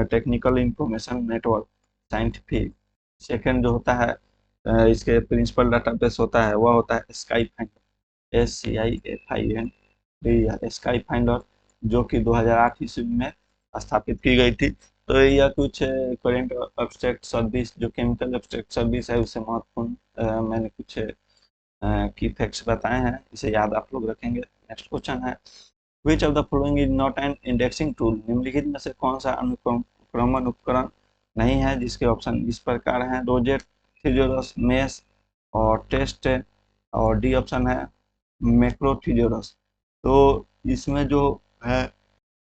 technical information network, scientific. Second जो होता है इसके प्रिंसिपल डाटाबेस होता है वह होता है sky finder, SCIFIND, sky finder, जो कि 2008 ईस्वी में स्थापित की गई थी। तो यह कुछ करेंट एब्स्ट्रैक्ट सर्विस, जो केमिकल एब्स्ट्रैक्ट सर्विस है, उससे महत्वपूर्ण मैंने कुछ की फैक्ट्स बताए हैं, इसे याद आप लोग रखेंगे। नेक्स्ट क्वेश्चन है, which of the following is not N indexing tool? निम्नलिखित में से कौन सा अनुक्रमण उपकरण नहीं है? जिसके ऑप्शन इस प्रकार हैं, रोजेट, थिजोरस, मेस और टेस्ट, और डी ऑप्शन है मैक्रोथिजोरस। तो इसमें जो है,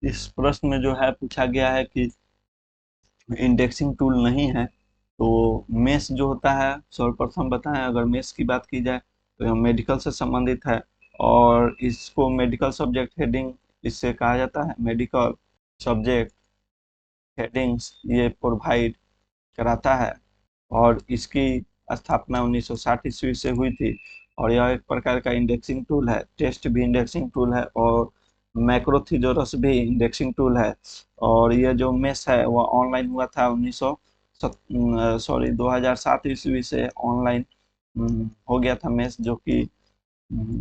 इस प्रश्न में जो है पूछा गया है कि इंडेक्सिंग टूल नहीं है, तो मेस जो होता है, सर्वप्रथम बताएं, अगर मेस की बात की जाए तो यह मेडिकल से संबंधित है, और इसको मेडिकल सब्जेक्ट हेडिंग इससे कहा जाता है, मेडिकल सब्जेक्ट हेडिंग्स ये प्रोवाइड कराता है, और इसकी स्थापना 1960 ईस्वी से हुई थी, और यह एक प्रकार का इंडेक्सिंग टूल है। टेस्ट भी इंडेक्सिंग टूल है, और मैक्रोथिजोरस भी इंडेक्सिंग टूल है। और ये जो मेस है वह ऑनलाइन हुआ था 2007 ईस्वी से ऑनलाइन हो गया था मेस, जो कि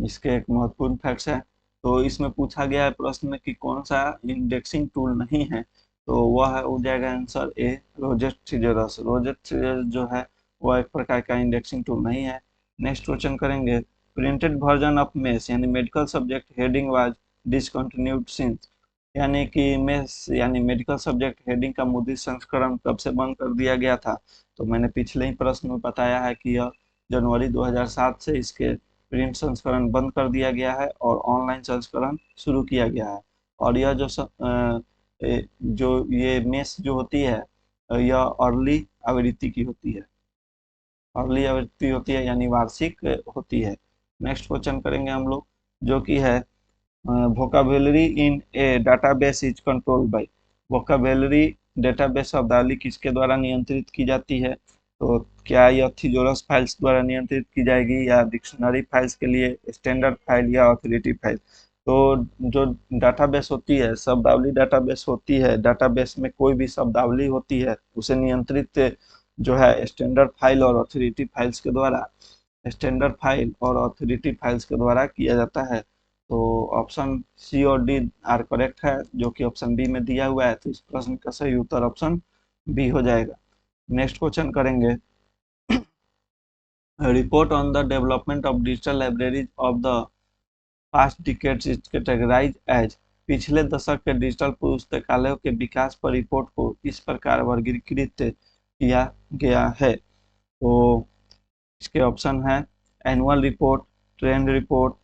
इसके एक महत्वपूर्ण फैक्ट्स है। तो इसमें पूछा गया है प्रश्न में कि कौन सा इंडेक्सिंग टूल नहीं है, तो वह है, हो जाएगा आंसर ए, रोजेट थिजोरस। रोजेट थिजोरस जो है वह एक प्रकार का इंडेक्सिंग टूल नहीं है। नेक्स्ट क्वेश्चन करेंगे, प्रिंटेड वर्जन ऑफ मेस यानी medical subject heading was discontinued since, यानी कि मेस यानी मेडिकल सब्जेक्ट हेडिंग का मुद्रित संस्करण कब से बंद कर दिया गया था? तो मैंने पिछले ही प्रश्न में बताया है कि यह जनवरी 2007 से इसके प्रिंट संस्करण बंद कर दिया गया है और ऑनलाइन संस्करण शुरू किया गया है। और यह जो ये मेस जो होती है, यह अर्ली आवृत्ति की होती है, अर्ली आवृत्ति होती है यानी वार्षिक होती है। नेक्स्ट क्वेश्चन करेंगे हम लोग, जो कि है vocabulary in a database is controlled by। vocabulary database शब्दावली किसके द्वारा नियंत्रित की जाती है? तो क्या यह थिजोरस फाइल्स द्वारा नियंत्रित की जाएगी, या डिक्शनरी फाइल्स के लिए स्टैंडर्ड फाइल या ऑथोरिटी फाइल? तो जो डाटाबेस होती है, शब्दावली डाटाबेस होती है, डाटाबेस में कोई भी शब्दावली होती है उसे नियंत्रित जो है स्टैंडर्ड फाइल और ऑथोरिटी फाइल्स के द्वारा, स्टैंडर्ड फाइल और ऑथोरिटी फाइल्स के द्वारा किया जाता है। तो ऑप्शन सी और डी आर करेक्ट है, जो कि ऑप्शन बी में दिया हुआ है, तो इस प्रश्न का सही उत्तर ऑप्शन बी हो जाएगा। नेक्स्ट क्वेश्चन करेंगे, report on the development of digital libraries of the past decades is categorize as. पिछले दशक के डिजिटल पुस्तकालयों के विकास पर रिपोर्ट को इस प्रकार वर्गीकृत किया गया है। तो इसके ऑप्शन है annual report, trend report,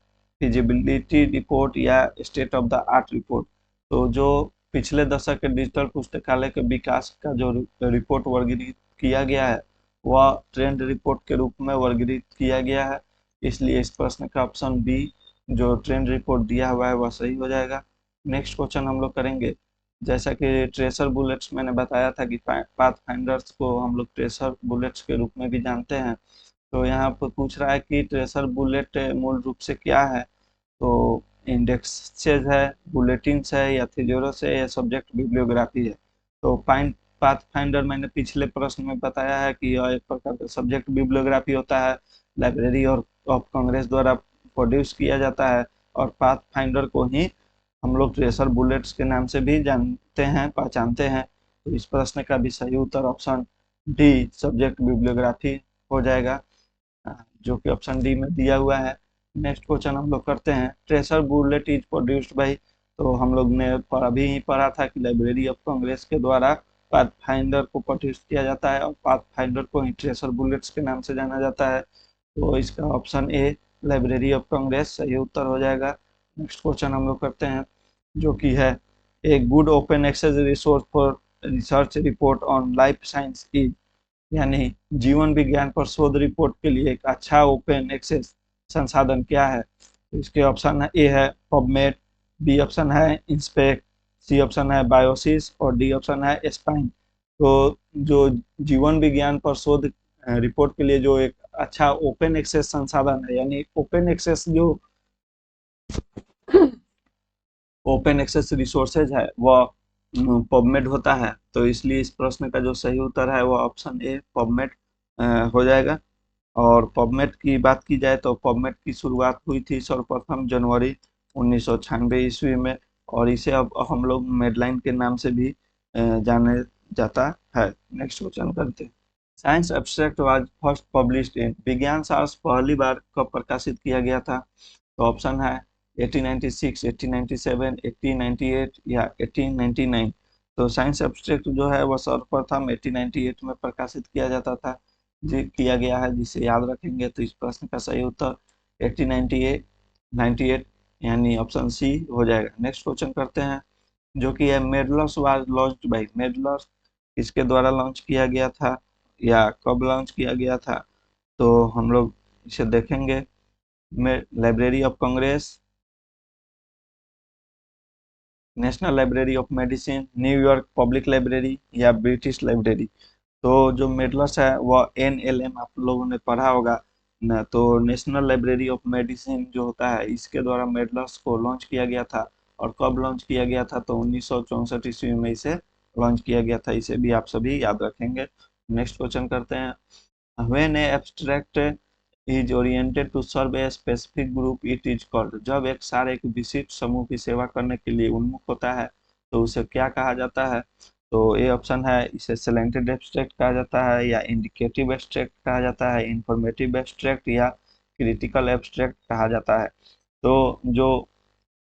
feasibility report या state of the art report. तो जो पिछले दशक के डिजिटल पुस्तकालय के विकास का जो रिपोर्ट वर्गीकृत किया गया है, वह ट्रेंड रिपोर्ट के रूप में वर्गीकृत किया गया है, इसलिए इस प्रश्न का ऑप्शन बी जो ट्रेंड रिपोर्ट दिया हुआ है वह सही हो जाएगा। नेक्स्ट क्वेश्चन हम लोग करेंगे, जैसा कि ट्रेसर बुलेट्स मैंने बताया था कि पाथ फाइंडर्स को हम लोग ट्रेसर बुलेट्स के रूप में भी जानते हैं। तो यहाँ पर पूछ रहा है कि ट्रेसर बुलेट मूल रूप से क्या है? तो इंडेक्सेज है, बुलेटिन्स है, या थिजोरस है, या सब्जेक्ट बिब्लियोग्राफी है? तो पाथ फाइंडर मैंने पिछले प्रश्न में बताया है कि यह एक प्रकार का सब्जेक्ट बिब्लियोग्राफी होता है, लाइब्रेरी और ऑफ कांग्रेस द्वारा प्रोड्यूस किया जाता है, और पाथ फाइंडर को ही हम लोग ट्रेसर बुलेट्स के नाम से भी जानते हैं, पहचानते हैं। तो इस प्रश्न का भी सही उत्तर ऑप्शन डी सब्जेक्ट बिब्लियोग्राफी हो जाएगा, जो कि ऑप्शन डी में दिया हुआ है। नेक्स्ट क्वेश्चन हम लोग करते हैं, tracer bullet is produced by. तो हम लोग ने अभी ही पढ़ा था कि लाइब्रेरी ऑफ कांग्रेस के द्वारा पाथ फाइंडर को प्रोड्यूस किया जाता है, और पाथ फाइंडर को ही ट्रेसर बुलेट्स के नाम से जाना जाता है। तो इसका option A library of Congress सही उत्तर हो जाएगा। नेक्स्ट क्वेश्चन हम लोग करते हैं, जो कि है a good open access resource for research report on life science is, यानी जीवन विज्ञान पर शोध रिपोर्ट के लिए एक अच्छा ओपन एक्सेस संसाधन क्या है? तो इसके ऑप्शन ए है पबमेड, बी ऑप्शन है इंस्पेक्ट, सी ऑप्शन है बायोसिस, और डी ऑप्शन है स्पाइन। तो जो जीवन विज्ञान पर शोध रिपोर्ट के लिए जो एक अच्छा ओपन एक्सेस संसाधन है, यानी ओपन एक्सेस जो ओपन एक्सेस रिसोर्सेज है वह पबमेड होता है। तो इसलिए इस प्रश्न का जो सही उत्तर है वह ऑप्शन ए पबमेड हो जाएगा। और पबमेड की बात की जाए तो पबमेड की शुरुआत हुई थी सर्वप्रथम जनवरी 1996 ईस्वी में, और इसे अब हम लोग मेडलाइन के नाम से भी जाने जाता है। नेक्स्ट क्वेश्चन करते हैं। Science abstract was first published in, विज्ञान सार्स पहली बार कब प्रकाशित किया गया था? तो ऑप्शन है 1896, 1897, 1898 या 1899। तो साइंस एब्स्ट्रैक्ट जो है वह सर्वप्रथम 1898 में प्रकाशित किया जाता था, किया गया है, जिसे याद रखेंगे। तो इस प्रश्न का सही उत्तर 1898 98 यानी ऑप्शन सी हो जाएगा। नेक्स्ट क्वेश्चन करते हैं, जो कि है मेडलर्स वाज लॉन्च्ड बाय, मेडलर्स इसके द्वारा लॉन्च किया गया था या कब लॉन्च किया गया था? तो हम लोग इसे देखेंगे। Library of Congress, national library of medicine, New York public library या ब्रिटिश लाइब्रेरी। तो जो मेडलर्स है वह NLM आप लोगों ने पढ़ा होगा ना। तो नेशनल लाइब्रेरी ऑफ मेडिसिन जो होता है इसके द्वारा मेडलर्स को लॉन्च किया गया था। और कब लॉन्च किया गया था? तो 1964 ईस्वी में इसे लॉन्च किया गया था। इसे भी आप सभी याद रखेंगे। नेक्स्ट क्वेश्चन करते हैं। When a abstract is oriented to serve a specific group it is called, जब एक सार एक विशिष्ट समूह की सेवा करने के लिए उन्मुख होता है तो उसे क्या कहा जाता है? तो ये ऑप्शन है, इसे सिलेंटेड एब्स्ट्रैक्ट कहा जाता है या इंडिकेटिव एब्स्ट्रैक्ट कहा जाता है, इंफॉर्मेटिव एब्स्ट्रैक्ट या क्रिटिकल एब्स्ट्रैक्ट कहा जाता है। तो जो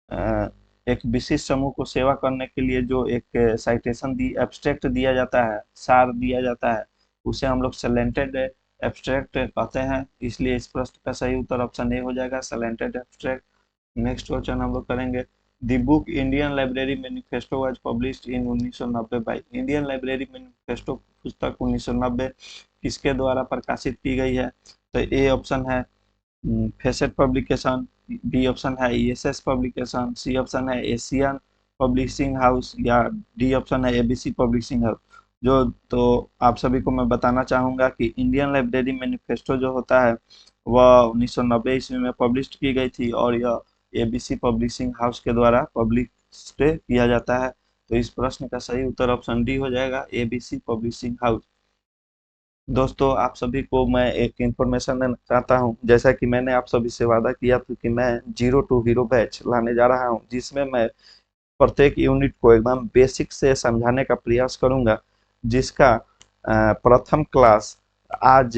अ, एक विशिष्ट समूह को सेवा करने के लिए जो एक साइटेशन दी एब्स्ट्रैक्ट दिया जाता है, सार दिया जाता है, उसे हम लोग सिलेंटेड एब्स्ट्रैक्ट कहते हैं। इसलिए इस प्रश्न का सही उत्तर ऑप्शन ए हो जाएगा, सिलेंटेड एब्स्ट्रैक्ट। नेक्स्ट क्वेश्चन हम लोग करेंगे। The book Indian library manifesto was published in 1990 by, Indian library manifesto पुस्तक 1990 किसके द्वारा प्रकाशित की गई है? तो ए ऑप्शन है फेसेट पब्लिकेशन, बी ऑप्शन है ESS पब्लिकेशन, सी ऑप्शन है एशियन पब्लिशिंग हाउस या डी ऑप्शन है ABC पब्लिशिंग हाउस। जो तो आप सभी को मैं बताना चाहूंगा कि इंडियन लाइब्रेरी मैनिफेस्टो जो होता है वह 1990 ईस्वी में पब्लिश की गई थी और यह ABC पब्लिशिंग हाउस के द्वारा पब्लिश किया जाता है। तो इस प्रश्न का सही उत्तर ऑप्शन डी हो जाएगा, ABC पब्लिशिंग हाउस। दोस्तों आप सभी को मैं एक इंफॉर्मेशन देना चाहता हूं, जैसा कि मैंने आप सभी से वादा किया था कि मैं 0 to Hero बैच लाने जा रहा हूं, जिसमें मैं प्रत्येक यूनिट को एकदम बेसिक से समझाने का प्रयास करूंगा। जिसका प्रथम क्लास आज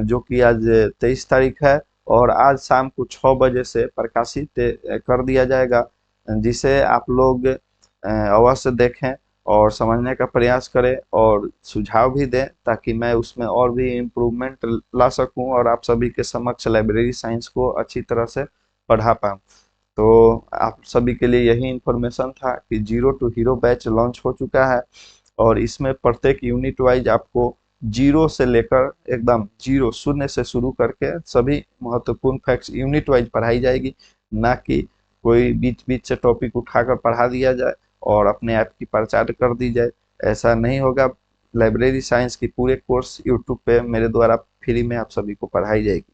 जो कि आज 23 तारीख है और आज शाम को 6 बजे से प्रकाशित कर दिया जाएगा, जिसे आप लोग अवश्य देखें और समझने का प्रयास करें और सुझाव भी दें, ताकि मैं उसमें और भी इम्प्रूवमेंट ला सकूं और आप सभी के समक्ष लाइब्रेरी साइंस को अच्छी तरह से पढ़ा पाऊं। तो आप सभी के लिए यही इन्फॉर्मेशन था कि 0 to Hero बैच लॉन्च हो चुका है और इसमें प्रत्येक यूनिट वाइज आपको जीरो से लेकर एकदम जीरो शून्य से शुरू करके सभी महत्वपूर्ण फैक्ट्स यूनिट वाइज पढ़ाई जाएगी, ना कि कोई बीच बीच से टॉपिक उठाकर पढ़ा दिया जाए और अपने आप की प्रचार कर दी जाए। ऐसा नहीं होगा। लाइब्रेरी साइंस की पूरे कोर्स यूट्यूब पे मेरे द्वारा फ्री में आप सभी को पढ़ाई जाएगी।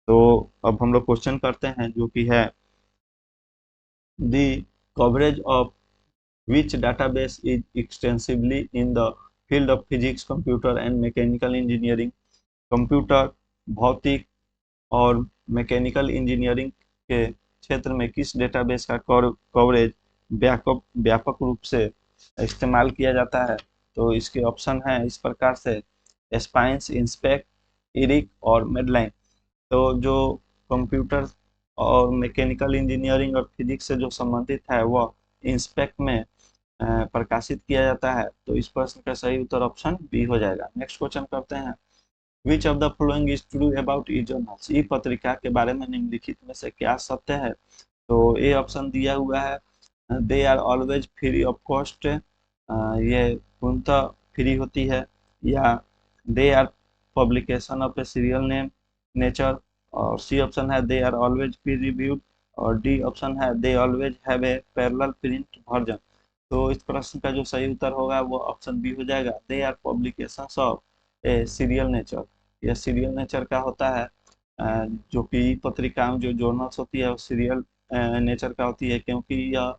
तो अब हम लोग क्वेश्चन करते हैं, जो कि है the coverage of which database is extensively in the field of physics, computer and mechanical engineering। Computer, भौतिक और मैकेनिकल इंजीनियरिंग के क्षेत्र में किस डेटाबेस का कवरेज व्यापक व्यापक रूप से इस्तेमाल किया जाता है? तो इसके ऑप्शन है इस प्रकार से, स्पाइंस, इंस्पेक्ट, इरिक और मेडलाइन। तो जो कंप्यूटर और मैकेनिकल इंजीनियरिंग और फिजिक्स से जो संबंधित है वह इंस्पेक्ट में प्रकाशित किया जाता है। तो इस प्रश्न का सही उत्तर ऑप्शन बी हो जाएगा। नेक्स्ट क्वेश्चन करते हैं। Which of the following is true about e journals, e पत्रिका के बारे में निम्नलिखित में से क्या सत्य है? तो ए ऑप्शन दिया हुआ है they are always free of cost, ये पूर्णतः फ्री होती है, या they are publication of a serial name nature, और सी ऑप्शन है they are always peer reviewed, और डी ऑप्शन है they always have a parallel print version. तो इस प्रश्न का जो सही उत्तर होगा वो ऑप्शन बी हो जाएगा, they are publications of a serial nature. यह सीरियल नेचर का होता है, जो कि पत्रिकाओं जो जर्नल्स होती है वो सीरियल नेचर का होती है, क्योंकि यह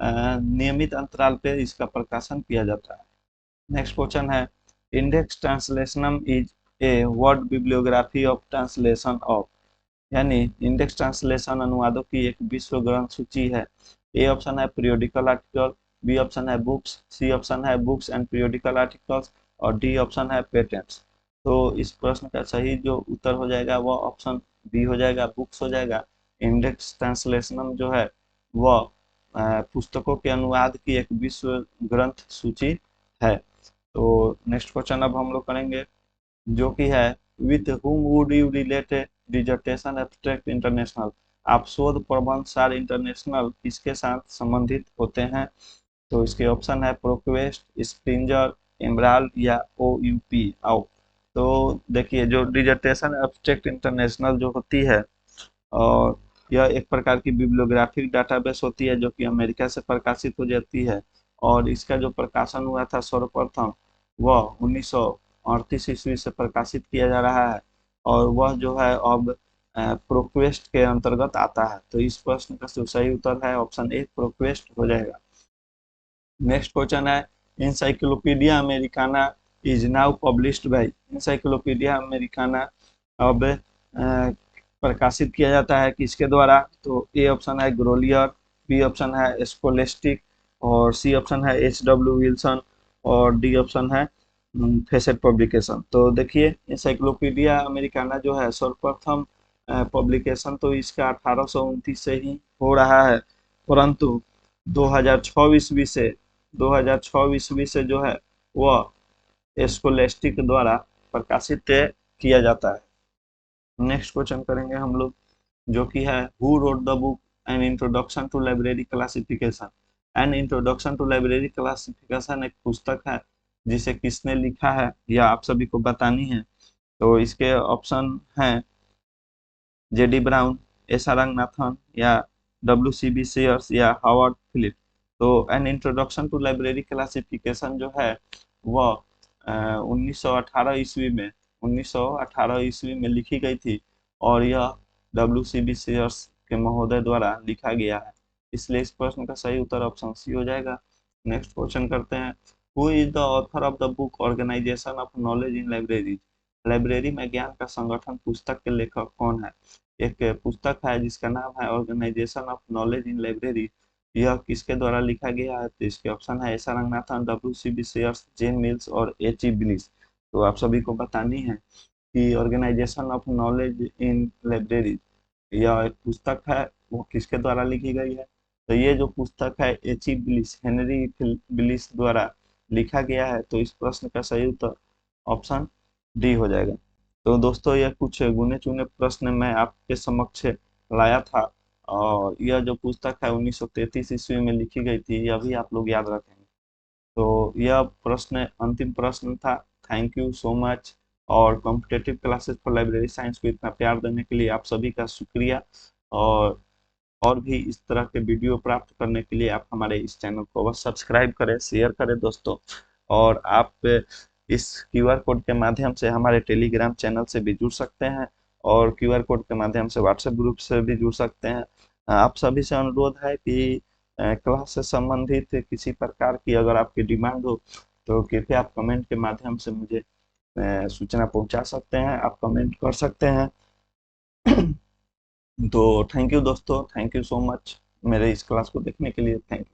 नियमित अंतराल पे इसका प्रकाशन किया जाता है। नेक्स्ट क्वेश्चन है, Index Translationum is a world bibliography of translation of, यानी इंडेक्स ट्रांसलेशन अनुवादों की एक विश्व ग्रंथ सूची है। ए ऑप्शन है पीरियोडिकल आर्टिकल, बी ऑप्शन है बुक्स, सी ऑप्शन है बुक्स एंड पीरियोडिकल आर्टिकल्स, और डी ऑप्शन है पेटेंट्स। तो इस प्रश्न का सही जो उत्तर हो जाएगा वह ऑप्शन बी हो जाएगा, बुक्स हो जाएगा। इंडेक्स ट्रांसलेशन जो है वह पुस्तकों के अनुवाद की एक विश्व ग्रंथ सूची है। तो नेक्स्ट क्वेश्चन अब हम लोग करेंगे, जो कि है with whom would you relate a dissertation abstract international। आप शोध प्रबंध सार इंटरनेशनल किसके साथ संबंधित होते हैं? तो इसके ऑप्शन है प्रोक्वेस्ट, स्प्रिंजर, एमराल्ड या ओ यू पी आओ। तो देखिए जो डिजर्टेशन एब्स्ट्रैक्ट इंटरनेशनल जो होती है, और यह एक प्रकार की बिब्लियोग्राफिक डाटाबेस होती है जो कि अमेरिका से प्रकाशित हो जाती है, और इसका जो प्रकाशन हुआ था सर्वप्रथम वह 1938 ईस्वी से प्रकाशित किया जा रहा है, और वह जो है अब प्रोक्वेस्ट के अंतर्गत आता है। तो इस प्रश्न का जो सही उत्तर है ऑप्शन ए प्रोक्वेस्ट हो जाएगा। नेक्स्ट क्वेश्चन है, encyclopedia Americana is now published by. Encyclopedia Americana अब प्रकाशित किया जाता है किसके द्वारा? तो ए ऑप्शन है ग्रोलियर, बी ऑप्शन है स्कोलेस्टिक, और सी ऑप्शन है एच डब्ल्यू विल्सन, और डी ऑप्शन है फेसेट पब्लिकेशन। तो देखिए इंसाइक्लोपीडिया अमेरिकाना जो है सर्वप्रथम पब्लिकेशन तो इसका 1829 से ही हो रहा है, परंतु 2006 ईस्वी से जो है वह स्कोलेस्टिक द्वारा प्रकाशित किया जाता है। नेक्स्ट क्वेश्चन करेंगे हम लोग, जो कि है who wrote the book an introduction to library classification. An introduction to library classification एक पुस्तक है जिसे किसने लिखा है यह आप सभी को बतानी है। तो इसके ऑप्शन हैं JD Brown, S R Ranganathan या डब्ल्यू सी बी शेयर्स या हावर्ड फिलिप। तो an introduction to library classification जो है वह 1918 ईस्वी में 1918 ईस्वी में लिखी गई थी, और यह डब्ल्यू सी बी शेयर्स के महोदय द्वारा लिखा गया है, इसलिए इस प्रश्न का सही उत्तर ऑप्शन सी हो जाएगा। नेक्स्ट क्वेश्चन करते हैं, who is the author of the book organization of knowledge in library. Library में ज्ञान का संगठन पुस्तक के लेखक कौन है? एक पुस्तक है जिसका नाम है organization of knowledge in library. यह किसके द्वारा लिखा गया है? तो इसके ऑप्शन है S R Ranganathan, W C B Sayers, Jane Mills और एच ई ब्लिस। तो आप सभी को बतानी है कि organisation of knowledge in library यह एक पुस्तक है, वो किसके द्वारा लिखी गई है? तो ये जो पुस्तक है H E bliss, Henry bliss द्वारा लिखा गया है। तो इस प्रश्न का सही उत्तर ऑप्शन डी हो जाएगा। तो दोस्तों यह कुछ गुने चुने प्रश्न मैं आपके समक्ष लाया था, और यह जो पुस्तक है 1933 ईस्वी में लिखी गई थी, यह भी आप लोग याद रखेंगे। तो यह प्रश्न अंतिम प्रश्न था। थैंक यू सो मच, और competitive classes for library science को इतना प्यार देने के लिए आप सभी का शुक्रिया। और भी इस तरह के वीडियो प्राप्त करने के लिए आप हमारे इस चैनल को बस सब्सक्राइब करें, शेयर करें दोस्तों, और आप इस क्यूआर कोड के माध्यम से हमारे टेलीग्राम चैनल से भी जुड़ सकते हैं, और क्यूआर कोड के माध्यम से व्हाट्सएप ग्रुप से भी जुड़ सकते हैं। आप सभी से अनुरोध है कि क्लास से संबंधित किसी प्रकार की अगर आपकी डिमांड हो तो कृपया आप कमेंट के माध्यम से मुझे सूचना पहुंचा सकते हैं, आप कमेंट कर सकते हैं। तो थैंक यू दोस्तों, थैंक यू सो मच मेरे इस क्लास को देखने के लिए, थैंक यू।